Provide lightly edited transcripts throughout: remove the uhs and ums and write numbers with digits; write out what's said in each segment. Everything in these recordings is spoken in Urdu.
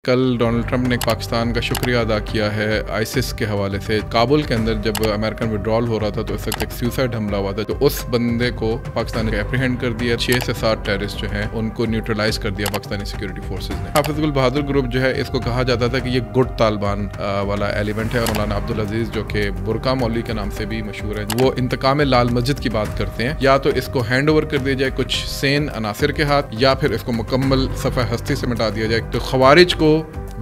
کل ڈونلڈ ٹرمپ نے پاکستان کا شکریہ ادا کیا ہے آئسس کے حوالے سے۔ کابل کے اندر جب امریکن وڈرال ہو رہا تھا تو اس وقت ایک سیوسائڈ حملہ ہوا تھا، تو اس بندے کو پاکستان نے اپریہینڈ کر دیا۔ 6 سے 7 ٹیررسٹ جو ہیں ان کو نیوٹرلائز کر دیا پاکستانی سیکورٹی فورسز نے۔ حافظ گل بہادر گروپ جو ہے اس کو کہا جاتا تھا کہ یہ گڈ طالبان والا ایلیمنٹ ہے، اور مولانا عبدالعزیز جو کہ برقع مولوی کے نام سے بھی مشہور ہے، وہ انتقام لال مسجد کی بات کرتے ہیں۔ یا تو اس کو ہینڈ اوور کر دیا جائے کچھ سین عناصر کے ہاتھ، یا پھر اس کو مکمل صفحہ ہستی سے مٹا دیا جائے۔ تو خوارج کو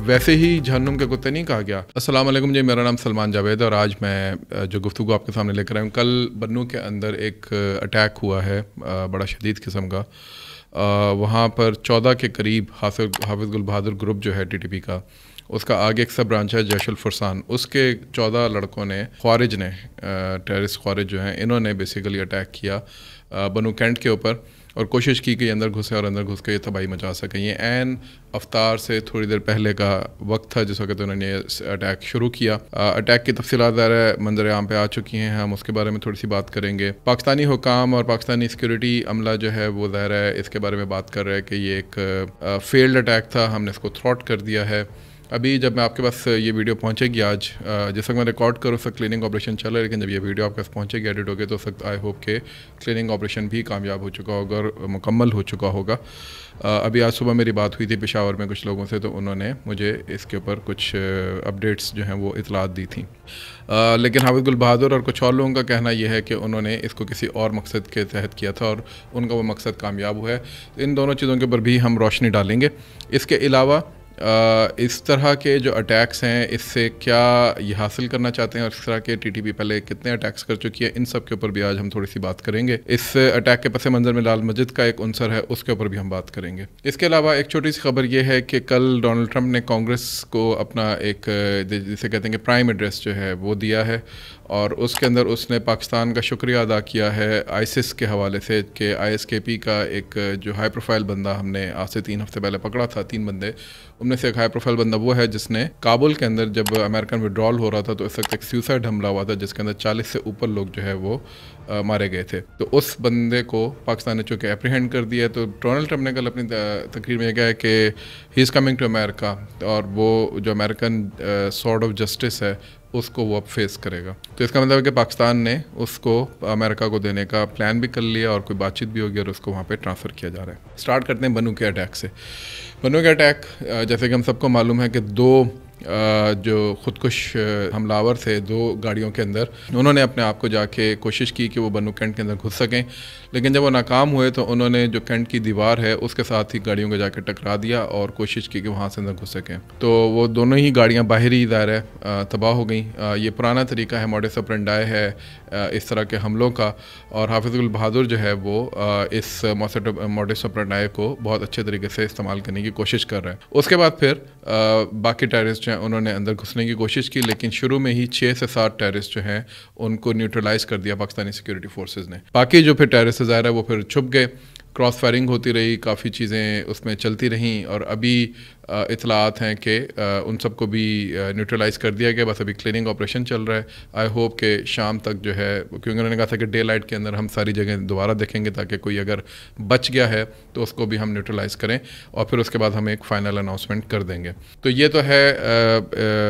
ویسے ہی جہنم کے کتے نہیں کہا گیا۔ السلام علیکم جی، میرا نام سلمان جاوید ہے اور آج میں جو گفتگو آپ کے سامنے لے کر آیا ہوں، کل بنوں کے اندر ایک اٹیک ہوا ہے بڑا شدید قسم کا۔ وہاں پر 14 کے قریب حافظ گل بہادر گروپ جو ہے ٹی ٹی پی کا، اس کا آگے ایک سب برانچ ہے جیش الفرسان، اس کے 14 لڑکوں نے، خوارج نے، ٹیررسٹ خوارج جو ہیں، انہوں نے بیسیکلی اٹیک کیا بنو کینٹ کے اوپر، اور کوشش کی کہ یہ اندر گھسے اور اندر گھس کے یہ تباہی مچا سکیں۔ یہ عین افطار سے تھوڑی دیر پہلے کا وقت تھا جس وقت انہوں نے اٹیک شروع کیا۔ اٹیک کی تفصیلات ظاہر منظر عام پہ آ چکی ہیں، ہم اس کے بارے میں تھوڑی سی بات کریں گے۔ پاکستانی حکام اور پاکستانی سیکورٹی عملہ جو ہے وہ ظاہر ہے اس کے بارے میں بات کر رہا ہے کہ یہ ایک فیلڈ اٹیک تھا، ہم نے اس کو تھروٹ کر دیا ہے۔ ابھی جب میں آپ کے پاس یہ ویڈیو پہنچے گی آج، جس وقت میں ریکارڈ کروں اس وقت کلیننگ آپریشن چل رہا ہے، لیکن جب یہ ویڈیو آپ کے پاس پہنچے گی ایڈٹ ہو کے تو اس وقت آئی ہوپ کہ کلیننگ آپریشن بھی کامیاب ہو چکا ہوگا اور مکمل ہو چکا ہوگا۔ ابھی آج صبح میری بات ہوئی تھی پشاور میں کچھ لوگوں سے، تو انہوں نے مجھے اس کے اوپر کچھ اپڈیٹس جو ہیں وہ اطلاعات دی تھیں، لیکن حافظ گل بہادر اور کچھ اور لوگوں کا کہنا یہ ہے کہ انہوں نے اس کو کسی اور مقصد کے تحت کیا تھا اور ان کا وہ مقصد کامیاب ہوا ہے۔ ان دونوں چیزوں کے اوپر بھی ہم روشنی ڈالیں گے۔ اس کے علاوہ اس طرح کے جو اٹیکس ہیں، اس سے کیا یہ حاصل کرنا چاہتے ہیں، اور اس طرح کے ٹی ٹی پی پہلے کتنے اٹیکس کر چکی ہے، ان سب کے اوپر بھی آج ہم تھوڑی سی بات کریں گے۔ اس اٹیک کے پس منظر میں لال مسجد کا ایک عنصر ہے، اس کے اوپر بھی ہم بات کریں گے۔ اس کے علاوہ ایک چھوٹی سی خبر یہ ہے کہ کل ڈونلڈ ٹرمپ نے کانگریس کو اپنا ایک جسے کہتے ہیں کہ پرائم ایڈریس جو ہے وہ دیا ہے، اور اس کے اندر اس نے پاکستان کا شکریہ ادا کیا ہے آئسس کے حوالے سے کہ آئی ایس کے پی کا ایک جو ہائی پروفائل بندہ ہم نے آج سے 3 ہفتے پہلے پکڑا تھا، 3 بندے، ان میں سے ایک ہائی پروفائل بندہ وہ ہے جس نے کابل کے اندر جب امریکن وڈرال ہو رہا تھا تو اس وقت ایک سیوسائڈ حملہ ہوا تھا جس کے اندر 40 سے اوپر لوگ جو ہے وہ مارے گئے تھے۔ تو اس بندے کو پاکستان نے چونکہ اپریہینڈ کر دیا ہے، تو ڈونلڈ ٹرمپ نے کل اپنی تقریر میں یہ کہا ہے کہ ہی از کمنگ ٹو امیرکا، اور وہ جو امریکن سورڈ آف جسٹس ہے اس کو وہ اب فیس کرے گا۔ تو اس کا مطلب ہے کہ پاکستان نے اس کو امریکہ کو دینے کا پلان بھی کر لیا اور کوئی بات چیت بھی ہوگی اور اس کو وہاں پہ ٹرانسفر کیا جا رہا ہے۔ سٹارٹ کرتے ہیں بنوں کے اٹیک سے۔ بنوں کے اٹیک جیسے کہ ہم سب کو معلوم ہے کہ 2 جو خودکش حملہ آور تھے 2 گاڑیوں کے اندر، انہوں نے اپنے آپ کو جا کے کوشش کی کہ وہ بنو کینٹ کے اندر گھس سکیں، لیکن جب وہ ناکام ہوئے تو انہوں نے جو کینٹ کی دیوار ہے اس کے ساتھ ہی گاڑیوں کو جا کے ٹکرا دیا اور کوشش کی کہ وہاں سے اندر گھس سکیں۔ تو وہ دونوں ہی گاڑیاں باہر ہی ظاہر ہے تباہ ہو گئیں۔ یہ پرانا طریقہ ہے، موڈس آپرینڈی ہے اس طرح کے حملوں کا، اور حافظ گل بہادر جو ہے وہ اس موڈس آپرینڈی کو بہت اچھے طریقے سے استعمال کرنے کی کوشش کر رہے ہیں۔ اس کے بعد پھر باقی ٹیررسٹ جو ہیں انہوں نے اندر گھسنے کی کوشش کی، لیکن شروع میں ہی 6 سے 7 ٹیررسٹ جو ہیں ان کو نیوٹرلائز کر دیا پاکستانی سیکورٹی فورسز نے۔ باقی جو پھر ٹیررسٹ ظاہر ہے وہ پھر چھپ گئے، کراس فائرنگ ہوتی رہی، کافی چیزیں اس میں چلتی رہیں، اور ابھی اطلاعات ہیں کہ ان سب کو بھی نیوٹرلائز کر دیا گیا، بس ابھی کلیننگ آپریشن چل رہا ہے۔ آئی ہوپ کہ شام تک جو ہے، کیونکہ انہوں نے کہا تھا کہ ڈے لائٹ کے اندر ہم ساری جگہیں دوبارہ دیکھیں گے تاکہ کوئی اگر بچ گیا ہے تو اس کو بھی ہم نیوٹرلائز کریں، اور پھر اس کے بعد ہم ایک فائنل اناؤنسمنٹ کر دیں گے۔ تو یہ تو ہے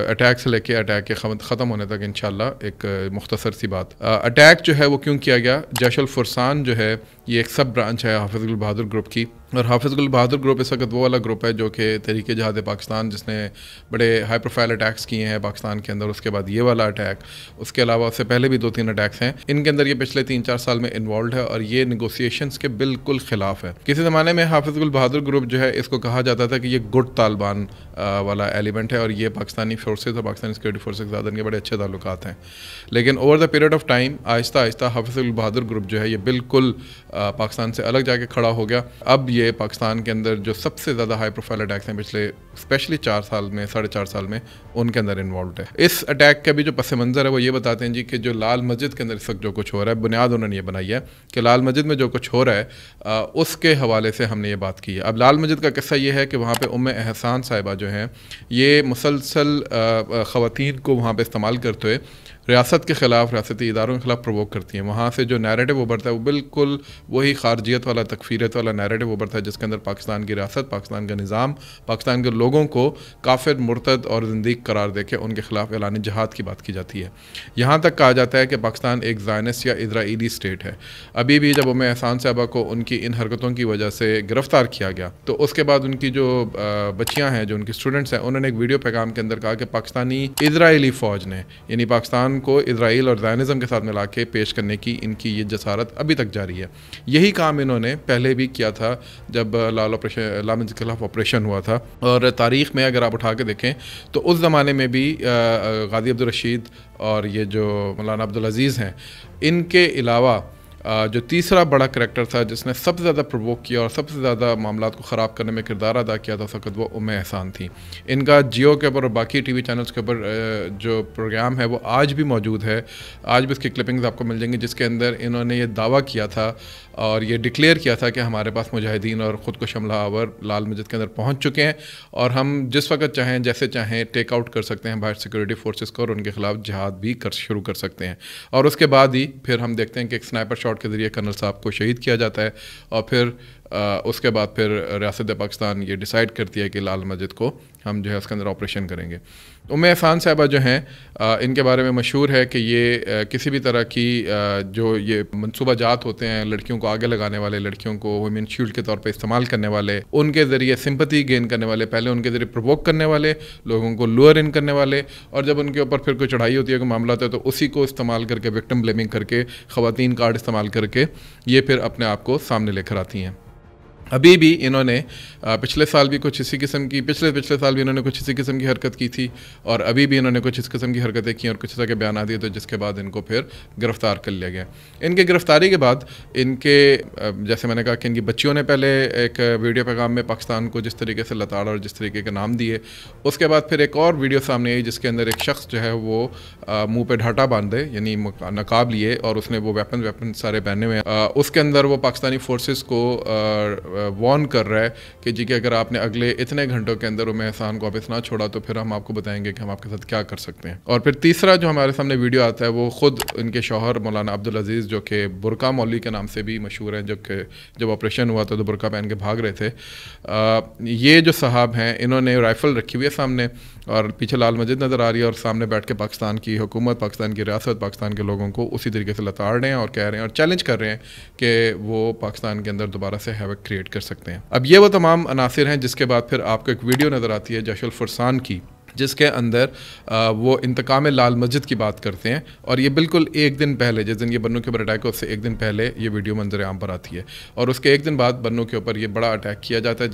اٹیک سے لے کے اٹیک کے ختم ہونے تک انشاءاللہ ایک مختصر سی بات۔ اٹیک جو ہے وہ کیوں کیا گیا؟ جیش الفرسان جو ہے یہ ایک سب برانچ ہے حافظ گل بہادر گروپ کی، اور حافظ گل بہادر گروپ اس وقت وہ والا گروپ ہے جو کہ تحریک جہاد پاکستان، جس نے بڑے ہائی پروفائل اٹیکس کیے ہیں پاکستان کے اندر، اس کے بعد یہ والا اٹیک، اس کے علاوہ اس سے پہلے بھی 2-3 اٹیکس ہیں، ان کے اندر یہ پچھلے 3-4 سال میں انوالوڈ ہے، اور یہ نیگوسیشنز کے بالکل خلاف ہے۔ کسی زمانے میں حافظ گل بہادر گروپ جو ہے اس کو کہا جاتا تھا کہ یہ گڈ طالبان والا ایلیمنٹ ہے، اور یہ پاکستانی فورسز اور پاکستانی سیکورٹی فورسز کے ساتھ ان کے بڑے اچھے تعلقات ہیں، لیکن over the period of time آہستہ آہستہ حافظ گل بہادر گروپ جو ہے یہ بالکل پاکستان سے الگ جا کے کھڑا ہو گیا۔ اب یہ پاکستان کے اندر جو سب سے زیادہ ہائی پروفائل اٹیکس ہیں پچھلے اسپیشلی 4 سال میں، 4.5 سال میں، ان کے اندر انوالوڈ ہے۔ اس اٹیک کا بھی جو پس منظر ہے وہ یہ بتاتے ہیں جی کہ جو لال مسجد کے اندر اس وقت جو کچھ ہو رہا ہے، بنیاد انہوں نے یہ بنائی ہے کہ لال مسجد میں جو کچھ ہو رہا ہے اس کے حوالے سے ہم نے یہ بات کی ہے۔ اب لال مسجد کا قصہ یہ ہے کہ وہاں پہ احسان صاحبہ جو ہیں یہ مسلسل خواتین کو وہاں پہ استعمال کرتے ہوئے ریاست کے خلاف، ریاستی اداروں کے خلاف پرووک کرتی ہیں. وہاں سے جو نیریٹو ابھرتا ہے وہ بالکل وہی خارجیت والا، تکفیریت والا نیریٹو ابھرتا ہے جس کے اندر پاکستان کی ریاست، پاکستان کا نظام، پاکستان کے لوگوں کو کافر، مرتد اور زندیق قرار دے کے ان کے خلاف اعلان جہاد کی بات کی جاتی ہے. یہاں تک کہا جاتا ہے کہ پاکستان ایک زائنسٹ یا اسرائیلی اسٹیٹ ہے. ابھی بھی جب احسان صاحبہ کو ان کی ان حرکتوں کی وجہ سے گرفتار کیا گیا تو اس کے بعد ان کی جو بچیاں ہیں، جو ان کی اسٹوڈنٹس ہیں، انہوں نے ایک ویڈیو پیغام کے اندر کہا کہ پاکستانی اسرائیلی فوج نے، یعنی پاکستان کو اسرائیل اور زائنزم کے ساتھ ملا کے پیش کرنے کی ان کی یہ جسارت ابھی تک جاری ہے. یہی کام انہوں نے پہلے بھی کیا تھا جب لال مجد کے خلاف آپریشن ہوا تھا. اور تاریخ میں اگر آپ اٹھا کے دیکھیں تو اس زمانے میں بھی غازی عبدالرشید اور یہ جو مولانا عبدالعزیز ہیں، ان کے علاوہ جو تیسرا بڑا کریکٹر تھا جس نے سب سے زیادہ پرووک کیا اور سب سے زیادہ معاملات کو خراب کرنے میں کردار ادا کیا تھا اس وقت، وہ احسان تھی. ان کا جیو کے اوپر اور باقی ٹی وی چینلز کے اوپر جو پروگرام ہے وہ آج بھی موجود ہے. آج بھی اس کی کلپنگز آپ کو مل جائیں گی جس کے اندر انہوں نے یہ دعویٰ کیا تھا اور یہ ڈکلیئر کیا تھا کہ ہمارے پاس مجاہدین اور خود کش حملہ آور لال مسجد کے اندر پہنچ چکے ہیں اور ہم جس وقت چاہیں، جیسے چاہیں ٹیک آؤٹ کر سکتے ہیں باہر سیکورٹی فورسز کو اور ان کے خلاف جہاد بھی شروع کر سکتے ہیں. اور اس کے بعد ہی پھر ہم دیکھتے ہیں کہ ایک سنائپر شاٹ کے ذریعے کرنل صاحب کو شہید کیا جاتا ہے اور پھر اس کے بعد پھر ریاست پاکستان یہ ڈیسائیڈ کرتی ہے کہ لال مسجد کو ہم جو ہے اس کے اندر آپریشن کریں گے. احسان صاحبہ جو ہیں ان کے بارے میں مشہور ہے کہ یہ کسی بھی طرح کی جو یہ منصوبہ جات ہوتے ہیں لڑکیوں کو آگے لگانے والے، لڑکیوں کو ویمن شیلڈ کے طور پہ استعمال کرنے والے، ان کے ذریعے سمپتھی گین کرنے والے، پہلے ان کے ذریعے پرووک کرنے والے، لوگوں کو لور ان کرنے والے، اور جب ان کے اوپر پھر کوئی چڑھائی ہوتی ہے، کوئی معاملات ہے تو اسی کو استعمال کر کے وکٹم بلیمنگ کر کے، خواتین کارڈ استعمال کر کے یہ پھر اپنے آپ کو سامنے لے کر آتی ہیں. ابھی بھی انہوں نے پچھلے سال بھی کچھ اسی قسم کی پچھلے سال بھی انہوں نے کچھ اسی قسم کی حرکت کی تھی اور ابھی بھی انہوں نے کچھ اس قسم کی حرکتیں کی اور کچھ طرح کے بیانات دیے تو جس کے بعد ان کو پھر گرفتار کر لیا گیا. ان کے گرفتاری کے بعد ان کے جیسے میں نے کہا کہ ان کی بچیوں نے پہلے ایک ویڈیو پیغام میں پاکستان کو جس طریقے سے لتاڑا اور جس طریقے کے نام دیے، اس کے بعد پھر ایک اور ویڈیو سامنے آئی جس کے اندر ایک شخص جو ہے وہ منہ پہ ڈھاٹا باندھے، یعنی نقاب لیے، اور اس نے وہ ویپن سارے پہنے ہوئے ہیں. اس کے اندر وہ پاکستانی فورسز کو وارن کر رہا ہے کہ جی کہ اگر آپ نے اگلے اتنے گھنٹوں کے اندر احسان کو واپس نہ چھوڑا تو پھر ہم آپ کو بتائیں گے کہ ہم آپ کے ساتھ کیا کر سکتے ہیں. اور پھر تیسرا جو ہمارے سامنے ویڈیو آتا ہے وہ خود ان کے شوہر مولانا عبدالعزیز جو کہ برقع مولوی کے نام سے بھی مشہور ہیں، جب آپریشن ہوا تو برقع پہن کے بھاگ رہے تھے. یہ جو صاحب ہیں انہوں نے رائفل رکھی ہوئی ہے سامنے اور پیچھے لال مسجد نظر آ رہی ہے اور سامنے بیٹھ کے پاکستان کی حکومت، پاکستان کی ریاست، پاکستان کے لوگوں کو اسی طریقے سے لتاڑ رہے ہیں اور کہہ رہے ہیں اور چیلنج کر رہے ہیں کہ وہ پاکستان کے اندر دوبارہ سے ہیوک کریٹ کر سکتے ہیں. اب یہ وہ تمام عناصر ہیں جس کے بعد پھر آپ کو ایک ویڈیو نظر آتی ہے جیش الفرسان کی، جس کے اندر وہ انتقام لال مسجد کی بات کرتے ہیں اور یہ بالکل ایک دن پہلے، جس دن یہ بنوں کے اوپر اٹیک ہو اس سے ایک دن پہلے یہ ویڈیو منظر عام پر آتی ہے اور اس کے ایک دن بعد بنوں کے اوپر یہ بڑا اٹیک کیا جاتا ہے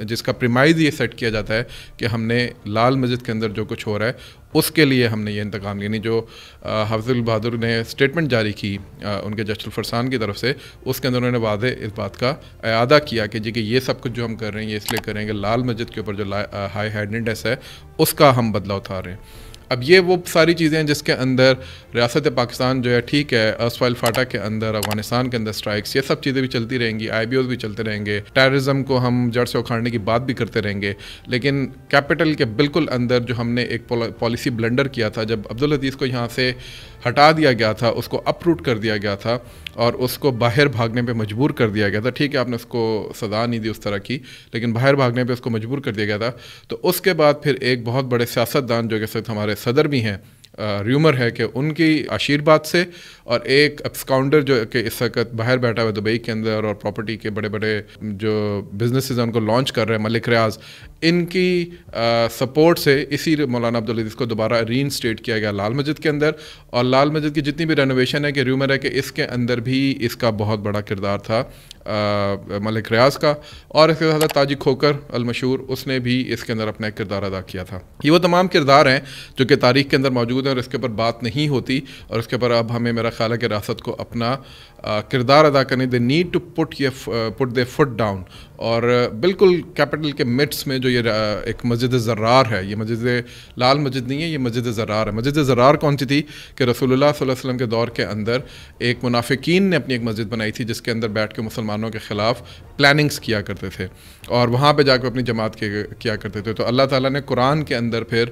جس کا پریمائز یہ سیٹ کیا جاتا ہے کہ ہم نے لال مسجد کے اندر جو کچھ ہو رہا ہے اس کے لیے ہم نے یہ انتقام، یعنی جو حافظ البہادر نے اسٹیٹمنٹ جاری کی ان کے جیش الفرسان کی طرف سے، اس کے اندر انہوں نے واضح اس بات کا اعادہ کیا کہ جی کہ یہ سب کچھ جو ہم کر رہے ہیں یہ اس لیے کریں گے لال مسجد کے اوپر جو ہائی ہینڈڈنس ہے اس کا ہم بدلہ اٹھا رہے ہیں. اب یہ وہ ساری چیزیں ہیں جس کے اندر ریاست پاکستان جو ہے ٹھیک ہے، اسوائل فاٹا کے اندر، افغانستان کے اندر اسٹرائکس، یہ سب چیزیں بھی چلتی رہیں گی، آئی بی اوز بھی چلتے رہیں گے، ٹیررزم کو ہم جڑ سے اکھاڑنے کی بات بھی کرتے رہیں گے، لیکن کیپٹل کے بالکل اندر جو ہم نے ایک پالیسی بلنڈر کیا تھا جب عبدالعزیز کو یہاں سے ہٹا دیا گیا تھا، اس کو اپروٹ کر دیا گیا تھا اور اس کو باہر بھاگنے پہ مجبور کر دیا گیا تھا. ٹھیک ہے آپ نے اس کو سزا نہیں دی اس طرح کی، لیکن باہر بھاگنے پہ اس کو مجبور کر دیا گیا تھا. تو اس کے بعد پھر ایک بہت بڑے سیاستدان جو کہ ہمارے صدر بھی ہیں، ریومر ہے کہ ان کی آشیرواد سے اور ایک ابسکاؤنڈر جو کہ اس وقت باہر بیٹھا ہوا دبئی کے اندر اور پراپرٹی کے بڑے بڑے جو بزنسز ہیں ان کو لانچ کر رہے ہیں، ملک ریاض، ان کی سپورٹ سے اسی مولانا عبدالعزیز کو دوبارہ ری انسٹیٹ کیا گیا لال مسجد کے اندر. اور لال مسجد کی جتنی بھی رینوویشن ہے کہ ریومر ہے کہ اس کے اندر بھی اس کا بہت بڑا کردار تھا ملک ریاض کا، اور اس کے ساتھ تاجی کھوکر المشہور، اس نے بھی اس کے اندر اپنا ایک کردار ادا کیا تھا. یہ وہ تمام کردار ہیں جو کہ تاریخ کے اندر موجود ہیں اور اس کے اوپر بات نہیں ہوتی اور اس کے اوپر اب ہمیں میرا خیال ہے کہ ریاست کو اپنا کردار ادا کرنے، they need to put their foot down. اور بالکل کیپٹل کے مڈس میں جو یہ ایک مسجد زرار ہے، یہ مسجد لال مسجد نہیں ہے، یہ مسجد زرار ہے. مسجد زرار کون سی تھی کہ رسول اللہ صلی اللہ علیہ وسلم کے دور کے اندر ایک منافقین نے اپنی ایک مسجد بنائی تھی جس کے اندر بیٹھ کے مسلمانوں کے خلاف پلاننگز کیا کرتے تھے اور وہاں پہ جا کے اپنی جماعت کیا کرتے تھے. تو اللہ تعالیٰ نے قرآن کے اندر پھر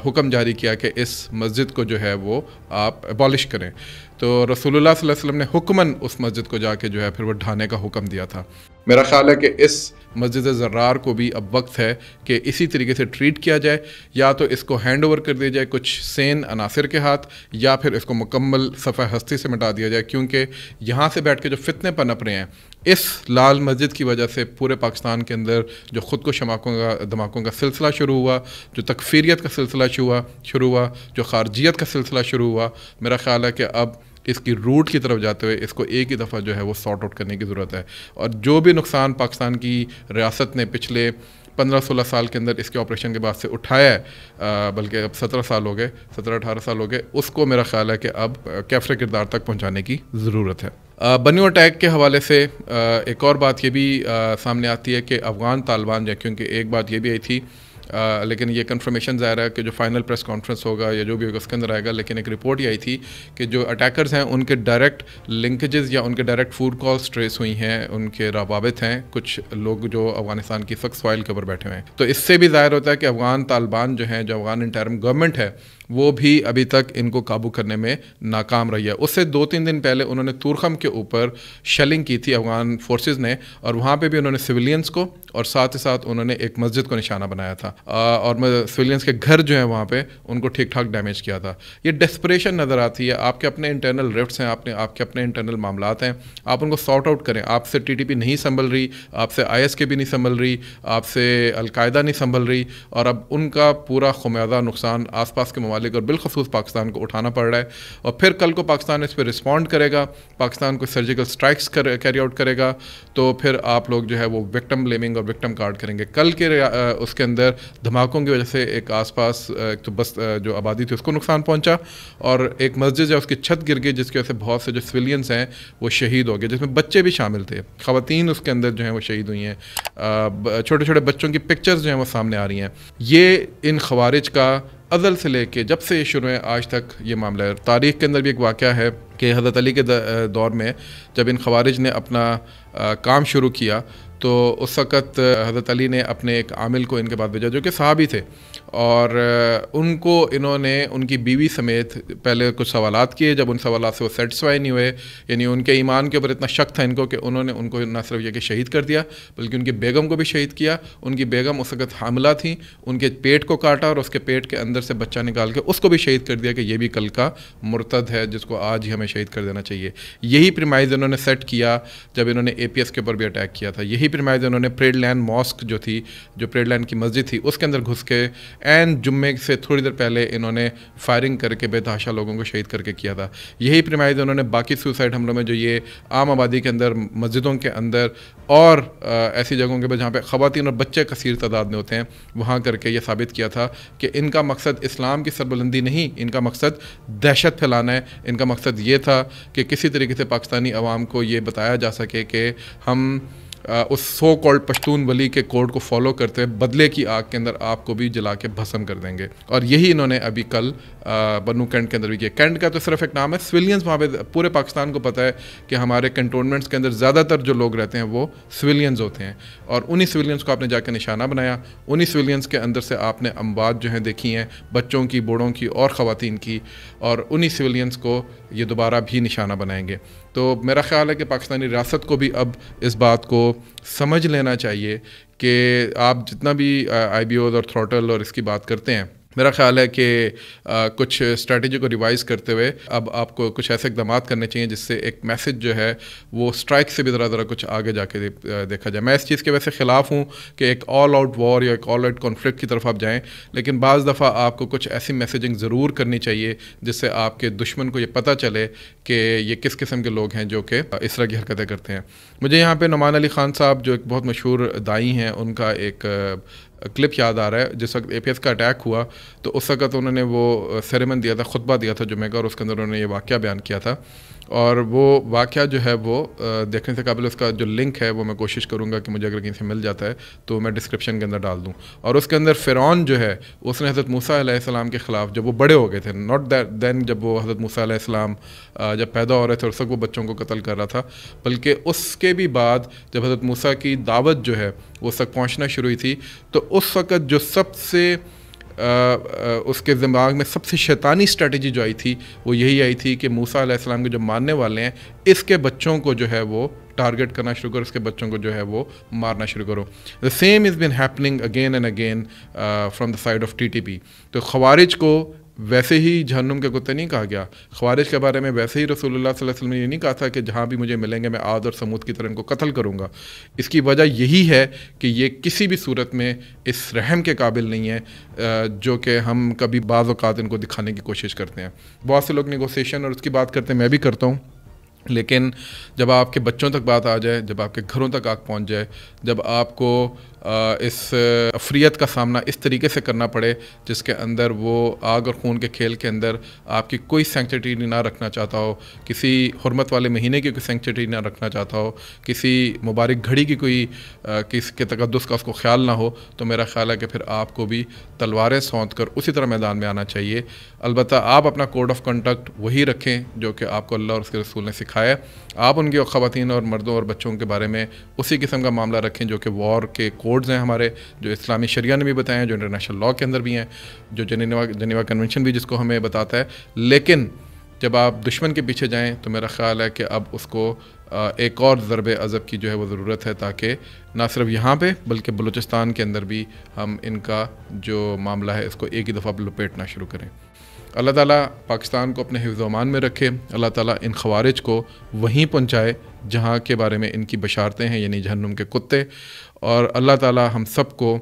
حکم جاری کیا کہ اس مسجد کو جو ہے وہ آپ ابالش کریں. تو رسول اللہ صلی اللہ علیہ وسلم نے حکماً اس مسجد کو جا کے جو ہے پھر وہ ڈھانے کا حکم دیا تھا. میرا خیال ہے کہ اس مسجد زرار کو بھی اب وقت ہے کہ اسی طریقے سے ٹریٹ کیا جائے, یا تو اس کو ہینڈ اوور کر دیا جائے کچھ سین عناصر کے ہاتھ, یا پھر اس کو مکمل صفحہ ہستی سے مٹا دیا جائے, کیونکہ یہاں سے بیٹھ کے جو فتنے پنپ رہے ہیں اس لال مسجد کی وجہ سے پورے پاکستان کے اندر جو خود کو دھماکوں کا سلسلہ شروع ہوا, جو تکفیریت کا سلسلہ شروع ہوا, جو خارجیت کا سلسلہ شروع ہوا, میرا خیال ہے کہ اب اس کی روٹ کی طرف جاتے ہوئے اس کو ایک ہی دفعہ جو ہے وہ سارٹ آؤٹ کرنے کی ضرورت ہے. اور جو بھی نقصان پاکستان کی ریاست نے پچھلے 15-16 سال کے اندر اس کے آپریشن کے بعد سے اٹھایا ہے, بلکہ اب 17-18 سال ہو گئے, اس کو میرا خیال ہے کہ اب کیفر کردار تک پہنچانے کی ضرورت ہے. بنیو اٹیک کے حوالے سے ایک اور بات یہ بھی سامنے آتی ہے کہ افغان طالبان جو, کیونکہ ایک بات یہ بھی آئی تھی, لیکن یہ کنفرمیشن ظاہر ہے کہ جو فائنل پریس کانفرنس ہوگا یا جو بھی ہوگا اس کے اندر آئے گا, لیکن ایک رپورٹ یہ آئی تھی کہ جو اٹیکرز ہیں ان کے ڈائریکٹ لنکیجز یا ان کے ڈائریکٹ فوڈ کالز ٹریس ہوئی ہیں, ان کے روابط ہیں کچھ لوگ جو افغانستان کی سخت سوائل کے اوپر بیٹھے ہوئے ہیں. تو اس سے بھی ظاہر ہوتا ہے کہ افغان طالبان جو ہیں, جو افغان انٹرم گورنمنٹ ہے, وہ بھی ابھی تک ان کو قابو کرنے میں ناکام رہی ہے. اس سے 2-3 دن پہلے انہوں نے تورخم کے اوپر شیلنگ کی تھی افغان فورسز نے, اور وہاں پہ بھی انہوں نے سویلینز کو اور ساتھ ہی ساتھ انہوں نے ایک مسجد کو نشانہ بنایا تھا, اور سویلینز کے گھر جو ہیں وہاں پہ ان کو ٹھیک ٹھاک ڈیمیج کیا تھا. یہ ڈیسپریشن نظر آتی ہے. آپ کے اپنے انٹرنل رفٹس ہیں, آپ کے اپنے انٹرنل معاملات ہیں, آپ ان کو سارٹ آؤٹ کریں. آپ سے ٹی ٹی پی نہیں سنبھل رہی, آپ سے آئی ایس کے بھی نہیں سنبھل رہی, آپ سے القاعدہ نہیں سنبھل رہی, اور اب ان کا پورا خمیازہ نقصان آس پاس کے ممالک اور بالخصوص پاکستان کو اٹھانا پڑ رہا ہے. اور پھر کل کو پاکستان اس پہ رسپونڈ کرے گا, پاکستان کو سرجیکل اسٹرائکس کیری آؤٹ کرے گا, تو پھر آپ لوگ جو ہے وہ وکٹم بلیمنگ اور وکٹم کارڈ کریں گے. کل کے اس کے اندر دھماکوں کی وجہ سے ایک آس پاس ایک تو بس جو آبادی تھی اس کو نقصان پہنچا, اور ایک مسجد ہے اس کی چھت گر گئی, جس کی وجہ سے بہت سے جو سویلینز ہیں وہ شہید ہو گئے, جس میں بچے بھی شامل تھے, خواتین اس کے اندر جو ہیں وہ شہید ہوئی ہیں, چھوٹے چھوٹے بچوں کی پکچرز جو ہیں وہ سامنے آ رہی ہیں. یہ ان خوارج کا ازل سے لے کے جب سے یہ شروع ہے آج تک یہ معاملہ ہے. تاریخ کے اندر بھی ایک واقعہ ہے کہ حضرت علی کے دور میں جب ان خوارج نے اپنا کام شروع کیا تو اس وقت حضرت علی نے اپنے ایک عامل کو ان کے پاس بھیجا جو کہ صحابی تھے, اور ان کو انہوں نے ان کی بیوی سمیت پہلے کچھ سوالات کیے. جب ان سوالات سے وہ سیٹسفائی نہیں ہوئے, یعنی ان کے ایمان کے اوپر اتنا شک تھا ان کو کہ انہوں نے ان کو نہ صرف یہ کہ شہید کر دیا بلکہ ان کی بیگم کو بھی شہید کیا. ان کی بیگم اس وقت حاملہ تھیں, ان کے پیٹ کو کاٹا اور اس کے پیٹ کے اندر سے بچہ نکال کے اس کو بھی شہید کر دیا کہ یہ بھی کل کا مرتد ہے جس کو آج ہی ہمیں شہید کر دینا چاہیے. یہی پریمائز انہوں نے سیٹ کیا جب انہوں نے اے پی ایس کے اوپر بھی اٹیک کیا تھا. یہی پریمائز انہوں نے پریڈ لینڈ ماسک جو تھی, جو پریڈ لینڈ کی مسجد تھی, اس کے اندر گھس کے این جمعے سے تھوڑی دیر پہلے انہوں نے فائرنگ کر کے بے تحاشا لوگوں کو شہید کر کے کیا تھا. یہی پریمائز انہوں نے باقی سوسائڈ حملوں میں جو یہ عام آبادی کے اندر, مسجدوں کے اندر اور ایسی جگہوں کے بعد جہاں پہ خواتین اور بچے کثیر تعداد میں ہوتے ہیں, وہاں کر کے یہ ثابت کیا تھا کہ ان کا مقصد اسلام کی سربلندی نہیں, ان کا مقصد دہشت پھیلانا ہے. ان کا مقصد یہ تھا کہ کسی طریقے سے پاکستانی عوام کو یہ بتایا جا سکے کہ ہم اس سو کالڈ پشتون ولی کے کوڈ کو فالو کرتے ہوئے بدلے کی آگ کے اندر آپ کو بھی جلا کے بھسم کر دیں گے. اور یہی انہوں نے ابھی کل بنو کینٹ کے اندر بھی کیا. کینٹ کا تو صرف ایک نام ہے, سویلینز وہاں پہ پورے پاکستان کو پتہ ہے کہ ہمارے کنٹونمنٹس کے اندر زیادہ تر جو لوگ رہتے ہیں وہ سویلینز ہوتے ہیں, اور انہی سویلینز کو آپ نے جا کے نشانہ بنایا. انہی سویلینز کے اندر سے آپ نے اموات جو ہیں دیکھی ہیں, بچوں کی, بوڑھوں کی اور خواتین کی, اور انہی سویلینز کو یہ دوبارہ بھی نشانہ بنائیں گے. تو میرا خیال ہے کہ پاکستانی ریاست کو بھی اب اس بات کو سمجھ لینا چاہیے کہ آپ جتنا بھی آئی بی اوز اور تھروٹل اور اس کی بات کرتے ہیں, میرا خیال ہے کہ کچھ اسٹریٹجی کو ریوائز کرتے ہوئے اب آپ کو کچھ ایسے اقدامات کرنے چاہیے جس سے ایک میسج جو ہے وہ اسٹرائک سے بھی ذرا کچھ آگے جا کے دیکھا جائے. میں اس چیز کے ویسے خلاف ہوں کہ ایک آل آؤٹ وار یا ایک آل آؤٹ کانفلکٹ کی طرف آپ جائیں, لیکن بعض دفعہ آپ کو کچھ ایسی میسیجنگ ضرور کرنی چاہیے جس سے آپ کے دشمن کو یہ پتہ چلے کہ یہ کس قسم کے لوگ ہیں جو کہ اس طرح کی حرکتیں کرتے ہیں. مجھے یہاں پہ نعمان علی خان صاحب جو ایک بہت مشہور دائی ہیں, ان کا ایک کلپ یاد آ رہا ہے. جس وقت اے پی ایس کا اٹیک ہوا تو اس وقت انہوں نے وہ سیریمن دیا تھا, خطبہ دیا تھا جمعہ کا, اور اس کے اندر انہوں نے یہ واقعہ بیان کیا تھا. اور وہ واقعہ جو ہے وہ دیکھنے سے قابل, اس کا جو لنک ہے وہ میں کوشش کروں گا کہ مجھے اگر کہیں سے مل جاتا ہے تو میں ڈسکرپشن کے اندر ڈال دوں. اور اس کے اندر فرعون جو ہے اس نے حضرت موسیٰ علیہ السلام کے خلاف, جب وہ بڑے ہو گئے تھے, ناٹ دیٹ دین جب وہ حضرت موسیٰ علیہ السلام جب پیدا ہو رہے تھے اس وقت وہ بچوں کو قتل کر رہا تھا, بلکہ اس کے بھی بعد جب حضرت موسیٰ کی دعوت جو ہے وہ اس تک پہنچنا شروع ہوئی تھی, تو اس وقت جو سب سے اس کے دماغ میں سب سے شیطانی اسٹریٹجی جو آئی تھی وہ یہی آئی تھی کہ موسیٰ علیہ السلام کے جو ماننے والے ہیں اس کے بچوں کو جو ہے وہ ٹارگٹ کرنا شروع کرو، اس کے بچوں کو جو ہے وہ مارنا شروع کرو. The same is been happening again and again from the side of TTP. تو خوارج کو ویسے ہی جہنم کے کتے نہیں کہا گیا. خوارج کے بارے میں ویسے ہی رسول اللہ صلی اللہ علیہ وسلم نے یہ نہیں کہا تھا کہ جہاں بھی مجھے ملیں گے میں عاد اور سمود کی طرح ان کو قتل کروں گا. اس کی وجہ یہی ہے کہ یہ کسی بھی صورت میں اس رحم کے قابل نہیں ہے جو کہ ہم کبھی بعض اوقات ان کو دکھانے کی کوشش کرتے ہیں. بہت سے لوگ نیگوسیشن اور اس کی بات کرتے ہیں، میں بھی کرتا ہوں، لیکن جب آپ کے بچوں تک بات آ جائے، جب آپ کے گھروں تک آگ پہنچ جائے، جب آپ کو اس افریت کا سامنا اس طریقے سے کرنا پڑے جس کے اندر وہ آگ اور خون کے کھیل کے اندر آپ کی کوئی سینکچوریٹی نہ رکھنا چاہتا ہو، کسی حرمت والے مہینے کی کوئی سینکچوریٹی نہ رکھنا چاہتا ہو، کسی مبارک گھڑی کی کوئی کس کے تقدس کا اس کو خیال نہ ہو، تو میرا خیال ہے کہ پھر آپ کو بھی تلواریں سونت کر اسی طرح میدان میں آنا چاہیے. البتہ آپ اپنا کوڈ آف کنڈکٹ وہی رکھیں جو کہ آپ کو اللہ اور اس کے رسول نے سکھایا ہے. آپ ان کی خواتین اور مردوں اور بچوں کے بارے میں اسی قسم کا معاملہ رکھیں جو کہ وار کے کوڈز ہیں ہمارے، جو اسلامی شریعہ نے بھی بتائے ہیں، جو انٹرنیشنل لاء کے اندر بھی ہیں، جو جنیوا کنونشن بھی جس کو ہمیں بتاتا ہے. لیکن جب آپ دشمن کے پیچھے جائیں تو میرا خیال ہے کہ اب اس کو ایک اور ضرب عضب کی جو ہے وہ ضرورت ہے، تاکہ نہ صرف یہاں پہ بلکہ بلوچستان کے اندر بھی ہم ان کا جو معاملہ ہے اس کو ایک ہی دفعہ لپیٹنا شروع کریں. اللہ تعالیٰ پاکستان کو اپنے حفظ و امان میں رکھے. اللہ تعالیٰ ان خوارج کو وہیں پہنچائے جہاں کے بارے میں ان کی بشارتیں ہیں، یعنی جہنم کے کتے. اور اللہ تعالیٰ ہم سب کو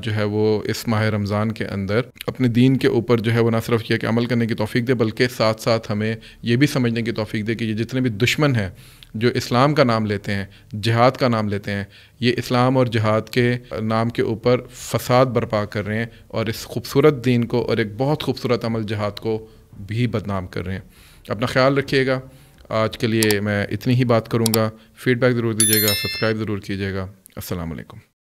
جو ہے وہ اس ماہ رمضان کے اندر اپنے دین کے اوپر جو ہے وہ نہ صرف یہ کہ عمل کرنے کی توفیق دے، بلکہ ساتھ ساتھ ہمیں یہ بھی سمجھنے کی توفیق دے کہ یہ جتنے بھی دشمن ہیں جو اسلام کا نام لیتے ہیں، جہاد کا نام لیتے ہیں، یہ اسلام اور جہاد کے نام کے اوپر فساد برپا کر رہے ہیں اور اس خوبصورت دین کو اور ایک بہت خوبصورت عمل جہاد کو بھی بدنام کر رہے ہیں. اپنا خیال رکھیے گا. آج کے لیے میں اتنی ہی بات کروں گا. فیڈ بیک ضرور دیجیے گا، سبسکرائب ضرور کیجیے گا. السلام علیکم.